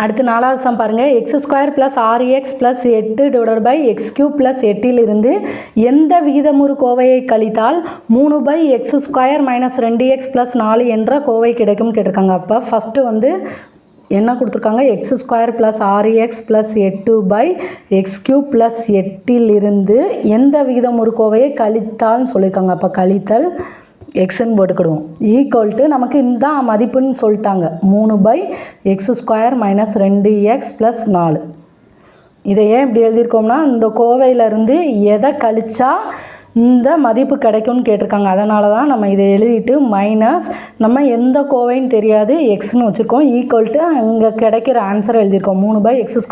அடுத்து நாலாவது சம் பாருங்கள். x² + 6x + 8 / x³ + 8 எந்த விகிதமுறு கோவையை கழித்தால் 3/x² - 2x + 4 என்ற கோவை கிடைக்கும் கேட்டிருக்காங்க. அப்போ ஃபஸ்ட்டு வந்து என்ன கொடுத்துருக்காங்க, x² + 6x + 8/x³ + 8 எந்த விகிதமுறு கோவையை கழித்தால்னு சொல்லியிருக்காங்க. அப்போ கழித்தல் எக்ஸ்ன்னு போட்டுக்கிடுவோம். ஈக்குவல் நமக்கு இந்த மதிப்புன்னு சொல்லிட்டாங்க 3/x² - 2x + 4. இதை ஏன் இப்படி எழுதியிருக்கோம்னா, இந்த கோவையிலேருந்து எதை கழிச்சா இந்த மதிப்பு கிடைக்கும்னு கேட்டிருக்காங்க. அதனால தான் நம்ம இதை எழுதிட்டு மைனஸ் நம்ம எந்த கோவைன்னு தெரியாது எக்ஸ்ன்னு வச்சுருக்கோம். ஈக்குவல்ட்டு அங்கே கிடைக்கிற ஆன்சரை எழுதியிருக்கோம் 3/x² -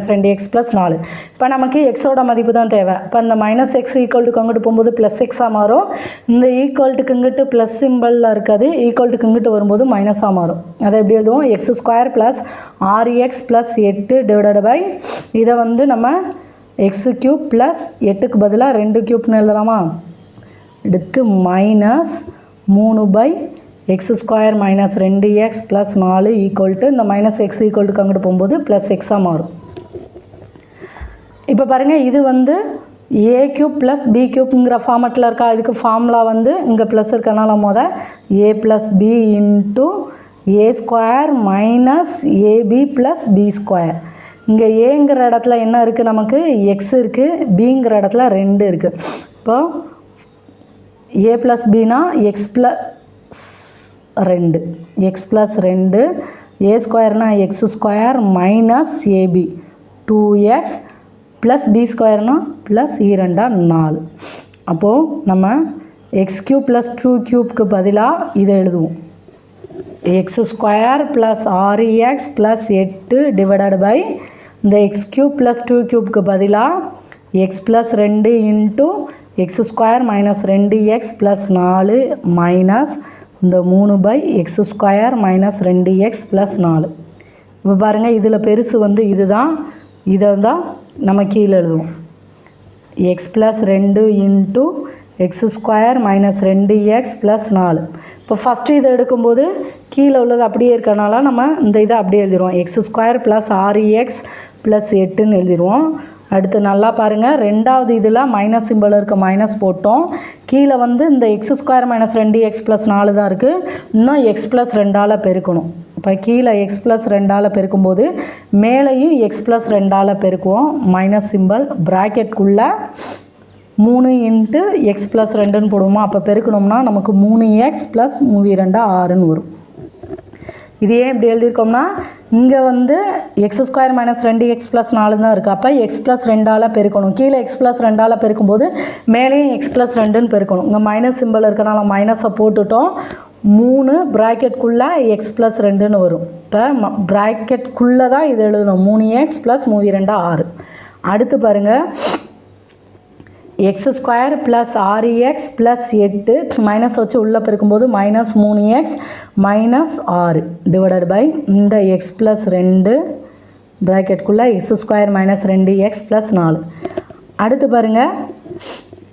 2x + 4. இப்போ நமக்கு எக்ஸோட மதிப்பு தான் தேவை. இப்போ இந்த -x ஈக்குவல்ட்டுக்கு அங்கிட்டு போகும்போது +x மாறும். இந்த ஈக்குவல்ட்டுக்கு இங்கிட்டு ப்ளஸ் சிம்பிளில் இருக்காது, ஈக்குவல்ட்டுக்கு இங்கிட்டு வரும்போது மைனஸாக மாறும். அதை எப்படி எழுதுவோம், x² + 6x + 8 இதை வந்து நம்ம x³ + 8க்கு பதிலாக 2³ எழுதலாமா. எடுத்து -3/x² - 2x + 4 ஈக்குவல்ட்டு இந்த -x ஈக்குவல்ட்டுக்கு அங்கிட்டு போகும்போது +x மாறும். இப்போ பாருங்கள், இது வந்து a³ + b³ ஃபார்மெட்டில் இருக்கா. இதுக்கு ஃபார்முலா வந்து இங்கே ப்ளஸ் இருக்கனால a + b × a² - ab + b². இங்கே ஏங்கிற இடத்துல என்ன இருக்குது, நமக்கு எக்ஸ் இருக்குது, பிங்கிற இடத்துல 2 இருக்குது. இப்போ a + bனா x + 2, x + 2, a² x² - ab 2x + b² +2 4. அப்போது நம்ம x³ + 2³ பதிலாக இதை எழுதுவோம். x² + 6x + 8 இந்த x³ + 2³ பதிலாக x + 2 × x² - 2x + 4 மைனஸ் இந்த 3/x² - 2x + 4. இப்போ பாருங்கள், இதில் பெருசு வந்து இதுதான். இதை தான் நம்ம கீழே எழுதுவோம் x + 2 × x² - 2x + 4. இப்போ ஃபஸ்ட்டு இதை எடுக்கும்போது கீழே உள்ளது அப்படியே இருக்கனால நம்ம இந்த இதை அப்படியே எழுதிடுவோம் x² + 6x + 8ன்னு எழுதிடுவோம். அடுத்து நல்லா பாருங்கள், ரெண்டாவது இதில் மைனஸ் சிம்பிள் இருக்க மைனஸ் போட்டோம். கீழே வந்து இந்த x² - 2x + 4 தான் இருக்குது. இன்னும் x + 2ஆல் பெருக்கணும். இப்போ கீழே x + 2ஆல் பெருக்கும்போது மேலேயும் x + 2ஆல் பெருக்குவோம். மைனஸ் சிம்பிள் ப்ராக்கெட்குள்ளே 3 × x + 2ன்னு போடுவோமா. அப்போ பெருக்கணும்னா நமக்கு 3x + 2 6ன்னு வரும். இது ஏன் இப்படி எழுதியிருக்கோம்னா, இங்கே வந்து x² - 2x + 4 தான் இருக்குது. அப்போ x + 2ஆல் பெருக்கணும். கீழே x + 2ஆல் பெருக்கும்போது மேலேயும் x + 2ன்னு பெருக்கணும். இங்கே மைனஸ் சிம்பிள் இருக்கனால மைனஸை போட்டுட்டோம். 3 ப்ராக்கெட்குள்ளே x + 2ன்னு வரும். இப்போ ப்ராக்கெட்குள்ளே தான் இது எழுதணும் 3x + 2 6. அடுத்து பாருங்கள், x² + 6x + 8 மைனஸ் வச்சு உள்ளே பெருக்கும்போது -3x - 6 இந்த x + 2 ப்ராக்கெட்குள்ளே x² - 2x + 4. அடுத்து பாருங்கள்,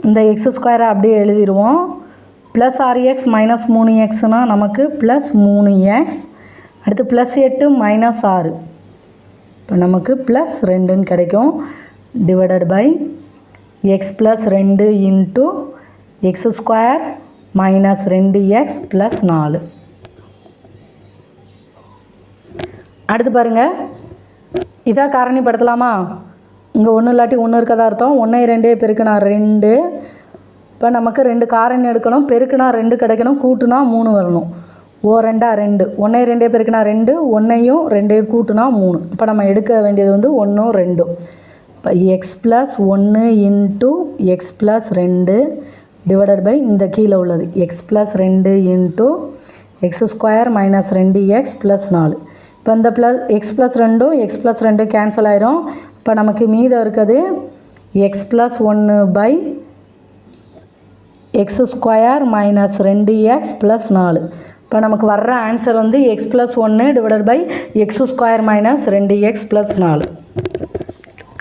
இந்த x² அப்படியே எழுதிடுவோம். +6x - 3xனா நமக்கு +3x. அடுத்து +8 - 6, இப்போ நமக்கு +2ன்னு கிடைக்கும். x + 2 × x² - 2x + 4. அடுத்து பாருங்கள், இதாக காரணிப்படுத்தலாமா. இங்கே 1 இல்லாட்டி 1 இருக்கதா அர்த்தம். 1 2 பெருக்குனா 2. இப்போ நமக்கு 2 காரணி எடுக்கணும். பெருக்குனா 2 கிடைக்கணும், கூட்டுனா 3 வரணும். 2 2 1 2 பெருக்குனா 2, 1ஐயும் 2ஐயும் கூட்டுனா 3. இப்போ நம்ம எடுக்க வேண்டியது வந்து 1 2. இப்போ x + 1 × x + 2 இந்த கீழே உள்ளது x + 2 × x² - 2x + 4. இப்போ இந்த x + 2 x + 2 கேன்சல் ஆயிரும். இப்போ நமக்கு மீதம் இருக்குது x + 1/x² - 2x + 4. இப்போ நமக்கு வர்ற ஆன்சர் வந்து x + 1/x² - 2x + 4.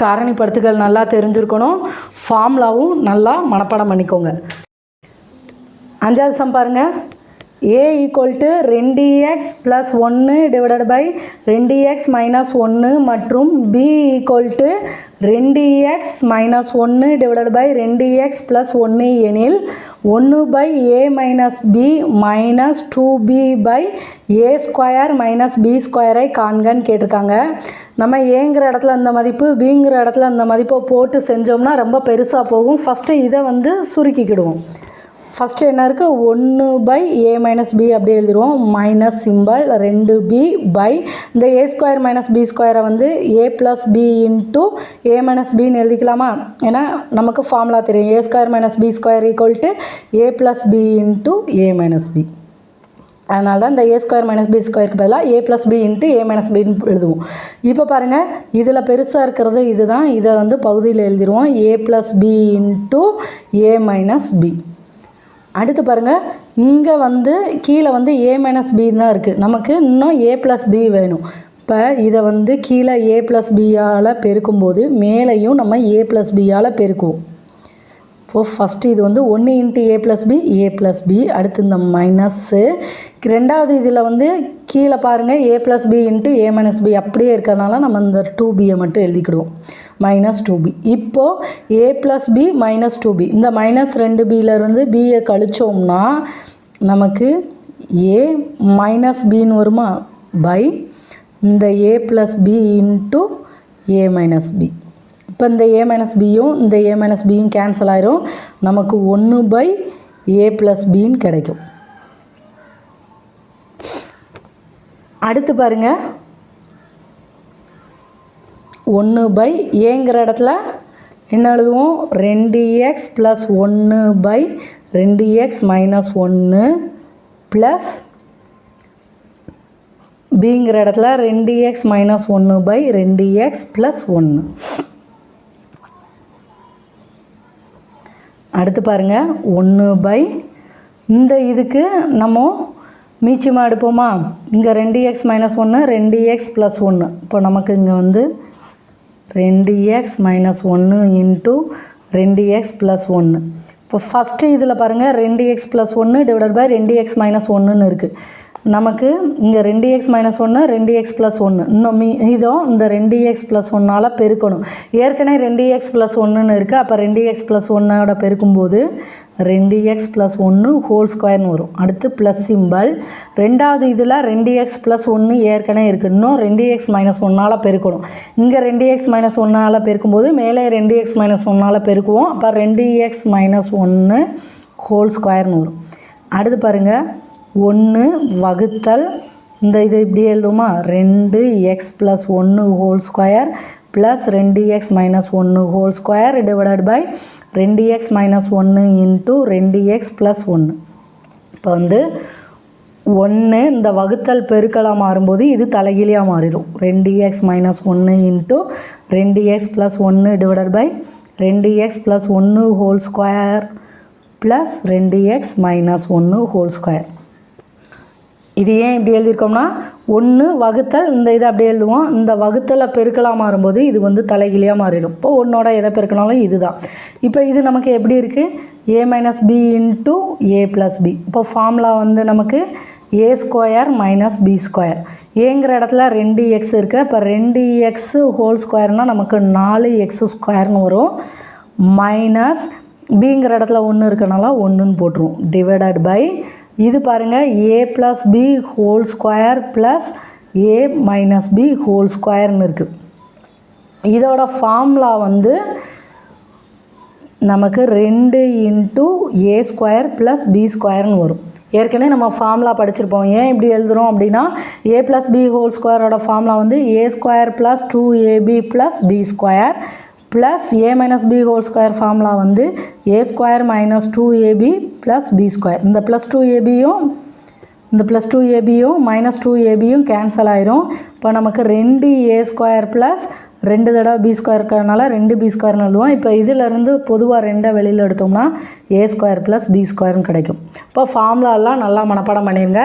காரணிப்படுத்துகள் நல்லா தெரிஞ்சிருக்கணும். ஃபார்முலாவும் நல்லா மனப்பாடம் பண்ணிக்கோங்க. 5வது சம் பாருங்கள். a equal to 2x plus 1 divided by 2x minus 1 மற்றும் b equal to 2x minus 1 divided by 2x plus 1 எனில் 1 by a minus b minus 2b by a square minus b ஸ்கொயரை காண்கன்னு கேட்டிருக்காங்க. நம்ம ஏங்கிற இடத்துல இந்த மதிப்பு பிங்கிற இடத்துல இந்த மதிப்பை போட்டு செஞ்சோம்னா ரொம்ப பெருசாக போகும். ஃபஸ்ட்டு இதை வந்து சுருக்கிக்கிடுவோம். ஃபஸ்ட்டு என்ன இருக்குது, 1 பை ஏ மைனஸ் பி அப்படி எழுதிடுவோம். மைனஸ் சிம்பல் 2b பை இந்த ஏ ஸ்கொயர் மைனஸ் பி ஸ்கொயரை வந்து A plus B into A minus பின்னு எழுதிக்கலாமா? ஏன்னா நமக்கு ஃபார்முலா தெரியும். A square minus B square equal to A plus B into A minus B. அதனால தான் இந்த ஏ ஸ்கொயர் மைனஸ் பி ஸ்கொயருக்கு பதிலாக A plus B into A minus பின்னு எழுதுவோம். இப்போ பாருங்கள், இதில் பெருசாக இருக்கிறது இதுதான். இதை வந்து பகுதியில் எழுதிடுவோம். ஏ plus B into A minus B. அடுத்து பாருங்கள், இங்கே வந்து கீழே வந்து ஏ மைனஸ் பி தான் இருக்குது. நமக்கு இன்னும் ஏ ப்ளஸ் பி வேணும். இப்போ இதை வந்து கீழே ஏ ப்ளஸ் பியால் பெருக்கும்போது மேலேயும் நம்ம ஏ ப்ளஸ் பியால் பெருக்குவோம். இப்போது ஃபஸ்ட்டு இது வந்து 1 into A plus B A plus B. அடுத்து இந்த மைனஸ்ஸு. ரெண்டாவது இதில் வந்து கீழே பாருங்கள் A plus B into A minus B அப்படியே இருக்கிறதுனால நம்ம இந்த 2பியை மட்டும் எழுதிக்கிடுவோம். Minus 2b. இப்போது ஏ ப்ளஸ் பி மைனஸ் 2b. இந்த மைனஸ் 2bலேருந்து பியை கழிச்சோம்னா நமக்கு ஏ மைனஸ் பின்னு வருமா? பை இந்த ஏ plus B into A minus B. இப்போ இந்த ஏ மைனஸ் பியும் இந்த ஏ மைனஸ் பியும் கேன்சல் ஆயிரும். நமக்கு 1 பை ஏ ப்ளஸ் பின்னு கிடைக்கும். அடுத்து பாருங்கள், 1 பை ஏங்கிற இடத்துல என்ன எழுதுவோம்? 2x plus 1 by 2x minus 1 plus பிங்கிற இடத்துல 2x minus 1 by 2x plus 1. அடுத்து பாருங்கள், 1 பை இந்த இதுக்கு நம்ம மீச்சமாக எடுப்போமா? இங்கே 2x மைனஸ் 1 2x ப்ளஸ் 1. இப்போ நமக்கு இங்கே வந்து 2x minus 1 into 2x plus 1. இப்போ ஃபஸ்ட்டு இதில் பாருங்கள் 2x plus 1 divided by 2x minus 1ன்னு இருக்குது. நமக்கு இங்கே 2x மைனஸ் 1 2x ப்ளஸ் 1. இன்னும் இதோ இந்த 2x ப்ளஸ் 1ஆல் பெருக்கணும். ஏற்கனவே 2x ப்ளஸ் 1ன்னு இருக்குது. அப்போ 2x ப்ளஸ் 1ஓட பெருக்கும்போது 2x ப்ளஸ் 1 ஹோல் ஸ்கொயர்னு வரும். அடுத்து ப்ளஸ் சிம்பல். ரெண்டாவது இதில் 2x ப்ளஸ் 1 ஏற்கனவே இருக்குது. இன்னும் 2x மைனஸ் 1ஆல் பெருக்கணும். இங்கே 2x மைனஸ் 1ஆல் பெருக்கும்போது மேலே 2x மைனஸ் 1ஆல் பெருக்குவோம். அப்போ 2x மைனஸ் 1 ஹோல் ஸ்கொயர்னு வரும். அடுத்து பாருங்கள், 1 வகுத்தல் இந்த இது இப்படி எழுதுமா? 2x plus 1 whole square plus 2x minus 1 whole square divided by 2x minus 1 into 2x plus 1. இப்போ வந்து 1 இந்த வகுத்தல் பெருக்கலாக மாறும்போது இது தலைகீழியாக மாறிடும். 2x minus 1 into 2x plus 1 divided by 2x plus 1 whole square plus 2x minus 1 whole square. இது ஏன் இப்படி எழுதியிருக்கோம்னா 1 வகுத்தல் இந்த இதை அப்படியே எழுதுவோம். இந்த வகுத்தலை பெருக்கலாக மாறும்போது இது வந்து தலைகீழியாக மாறிடும். இப்போ 1ஓட எதை பெருக்கினாலும் இது தான். இப்போ இது நமக்கு எப்படி இருக்குது? ஏ மைனஸ் பி இன்ட்டு ஏ ப்ளஸ் பி. இப்போ ஃபார்முலா வந்து நமக்கு ஏ ஸ்கொயர் மைனஸ் பி ஸ்கொயர். ஏங்கிற இடத்துல 2x இருக்குது. இப்போ 2x ஹோல் ஸ்கொயர்னால் நமக்கு 4x ஸ்கொயர்னு வரும். மைனஸ் பிங்கிற இடத்துல 1 இருக்கனால 1ன்னு போட்டுருவோம். டிவைடட் பை இது பாருங்கள் A plus B whole square plus A minus B whole ஸ்கொயர்னு இருக்குது. இதோட ஃபார்முலா வந்து நமக்கு 2 into A square plus B ஸ்கொயர்னு வரும். ஏற்கனவே நம்ம ஃபார்முலா படிச்சிருப்போம். ஏன் இப்படி எழுதுகிறோம் அப்படின்னா ஏ ப்ளஸ் பி ஹோல் ஸ்கொயரோட ஃபார்முலா வந்து A square plus 2ab plus B square plus A minus B whole square formula வந்து A square minus 2ab plus B square. இந்த ப்ளஸ் 2abயும் இந்த ப்ளஸ் 2abயும் மைனஸ் 2abயும் கேன்சல் ஆயிரும். இப்போ நமக்கு 2a ஸ்கொயர் ப்ளஸ் 2 தடவை பி ஸ்கொயர் இருக்கிறதுனால 2b ஸ்கொயர்னு எழுதுவோம். இப்போ இதிலேருந்து பொதுவாக 2 வெளியில் எடுத்தோம்னா a ஸ்கொயர் ப்ளஸ் பி ஸ்கொயர்னு கிடைக்கும். இப்போ ஃபார்முலாலாம் நல்லா மனப்பாடம் பண்ணிடுங்க.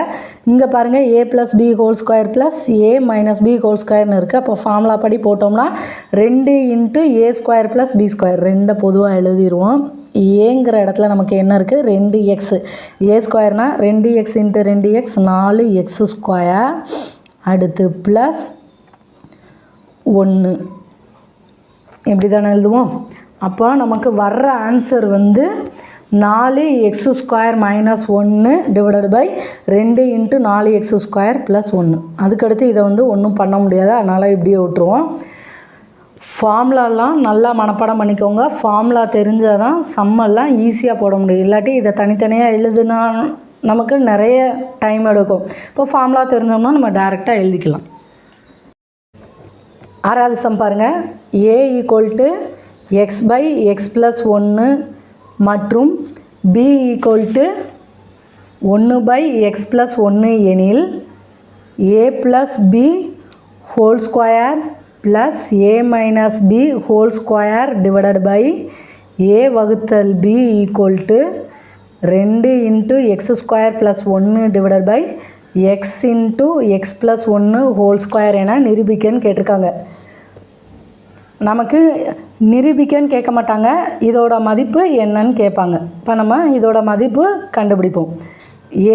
இங்கே பாருங்கள் a plus B whole square plus a minus B whole ஸ்கொயர்னு இருக்குது. அப்போ ஃபார்முலா படி போட்டோம்னா 2 into a square plus B square 2 பொதுவாக எழுதிடுவோம். ஏங்கிற இடத்துல நமக்கு என்ன இருக்குது 2x, a ஸ்கொயர்னால் 2x into 2x 4x square, அடுத்து ப்ளஸ் 1 இப்படி தானே எழுதுவோம். அப்போ நமக்கு வர்ற ஆன்சர் வந்து 4x square minus 1 divided by 2 into 4x square plus 1. அதுக்கடுத்து இதை வந்து ஒன்றும் பண்ண முடியாது, அதனால் இப்படியே விட்டுருவோம். ஃபார்முலாலாம் நல்லா மனப்பாடம் பண்ணிக்கோங்க. ஃபார்முலா தெரிஞ்சால் தான் சம்மெல்லாம் ஈஸியாக போட முடியும். இல்லாட்டி இதை தனித்தனியாக எழுதுனா நமக்கு நிறைய டைம் எடுக்கும். இப்போ ஃபார்முலா தெரிஞ்சோம்னா நம்ம டைரெக்டாக எழுதிக்கலாம். 6வது சம் பாருங்கள். a equal to X by X plus 1 மற்றும் b equal to 1 by X plus 1 எனில் a plus b whole square plus a minus b whole square divided by a வகுத்தல் b equal to 2 into X square plus 1 divided by X into X plus 1 whole square என நிரூபிக்கன்னு கேட்டிருக்காங்க. நமக்கு நிரூபிக்கன்னு கேட்க மாட்டாங்க, இதோட மதிப்பு என்னன்னு கேட்பாங்க. இப்போ நம்ம இதோட மதிப்பு கண்டுபிடிப்போம்.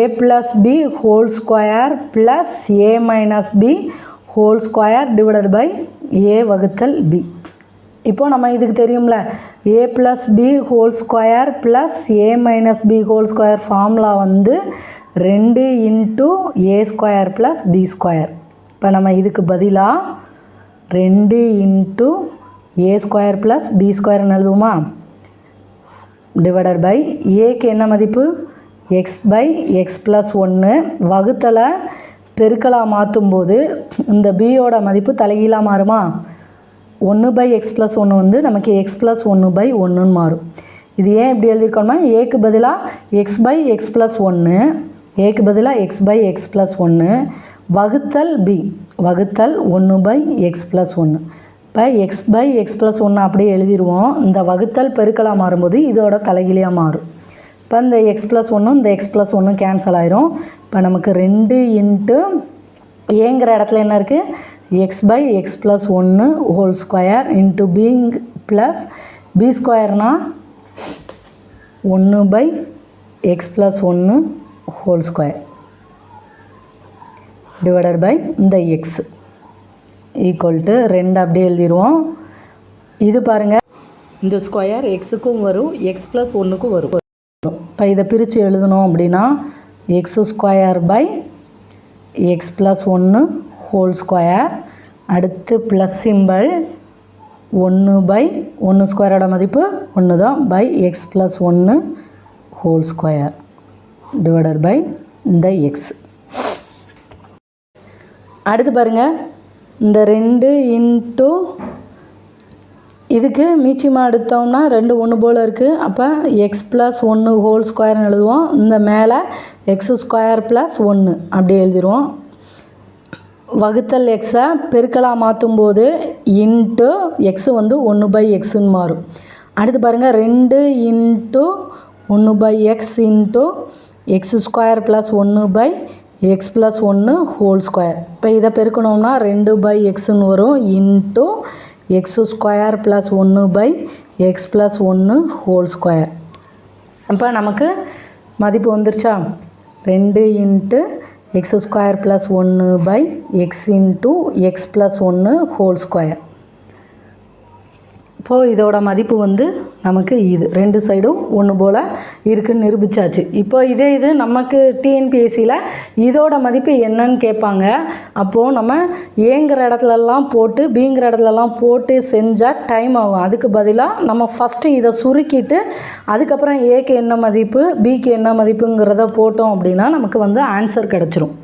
a plus B whole square plus a minus B whole square divided by a வகுத்தல் b. இப்போது நம்ம இதுக்கு தெரியும்ல, a plus B whole square plus a minus B whole square formula வந்து 2 into a square plus b square. இப்போ நம்ம இதுக்கு பதிலாக 2 into a square plus b ஸ்கொயர்னு எழுதுவோமா, டிவைடட் பை ஏக்கு என்ன மதிப்பு எக்ஸ் பை எக்ஸ் ப்ளஸ் 1 வகுத்தலை பெருக்கலாக மாற்றும்போது இந்த பியோட மதிப்பு தலைகீழாக மாறுமா. 1 பை எக்ஸ் ப்ளஸ் 1 வந்து நமக்கு எக்ஸ் ப்ளஸ் 1 பை 1ன்னு மாறும். இது ஏன் இப்படி எழுதியிருக்கோம்னா ஏக்கு பதிலாக எக்ஸ் பை எக்ஸ் ப்ளஸ் 1, ஏக்கு பதிலாக எக்ஸ் பை எக்ஸ் ப்ளஸ் 1 வகுத்தல் பி வகுத்தல் 1 பை எக்ஸ் ப்ளஸ் 1. இப்போ எக்ஸ் பை எக்ஸ் ப்ளஸ் 1 அப்படியே எழுதிடுவோம். இந்த வகுத்தல் பெருக்கலாக மாறும்போது இதோட தலைகீழியாக மாறும். இப்போ இந்த எக்ஸ் ப்ளஸ் 1 இந்த எக்ஸ் ப்ளஸ் 1 கேன்சல் ஆயிரும். இப்போ நமக்கு 2 இன்ட்டு ஏங்கிற இடத்துல என்ன இருக்குது X by X plus 1 whole square into பீங் ப்ளஸ் பி ஸ்கொயர்னால் 1 by X plus 1 whole square divided by இந்த எக்ஸ் ஈக்குவல் டு 2 அப்படியே எழுதிடுவோம். இது பாருங்கள், இந்த ஸ்கொயர் எக்ஸுக்கும் வரும் எக்ஸ் ப்ளஸ் 1க்கும் வரும். இப்போ இதை பிரித்து எழுதணும் அப்படின்னா X square by X plus 1 whole square, அடுத்து ப்ளஸ் சிம்பிள் 1 பை 1 ஸ்கொயரோட மதிப்பு 1 தான் by X plus 1 whole square divided by இந்த எக்ஸ். அடுத்து பாருங்கள், இந்த 2 இன்ட்டு இதுக்கு மீச்சியமாக எடுத்தோம்னா 2 1 போல் இருக்குது. அப்போ எக்ஸ் ப்ளஸ் 1 ஹோல் ஸ்கொயர்னு எழுதுவோம். இந்த மேலே எக்ஸ் ஸ்கொயர் ப்ளஸ் 1 அப்படியே எழுதிடுவோம். வகுத்தல் எக்ஸை பெருக்கலாக மாற்றும்போது இன்ட்டு எக்ஸு வந்து 1 பை எக்ஸுன்னு மாறும். அடுத்து பாருங்கள், 2 into 1 by X into X square plus 1 by X plus 1 whole square. இப்போ இதை பெருக்கணும்னா 2 பை எக்ஸுன்னு வரும் into X square plus 1 by X plus 1 whole square. இப்போ நமக்கு மதிப்பு வந்துருச்சா, 2 into X square plus 1 by X into X plus 1 whole square. இப்போது இதோட மதிப்பு வந்து நமக்கு இது 2 சைடும் 1 போல் இருக்குதுன்னு நிரூபித்தாச்சு. இப்போ இது நமக்கு டிஎன்பிஎஸ்சியில் இதோட மதிப்பு என்னன்னு கேட்பாங்க. அப்போது நம்ம ஏங்கிற இடத்துலலாம் போட்டு பிங்கிற இடத்துலலாம் போட்டு செஞ்சால் டைம் ஆகும். அதுக்கு பதிலாக நம்ம ஃபஸ்ட்டு இதை சுருக்கிட்டு அதுக்கப்புறம் ஏக்கு என்ன மதிப்பு பிக்கு என்ன மதிப்புங்கிறத போட்டோம் அப்படின்னா நமக்கு வந்து ஆன்சர் கிடச்சிரும்.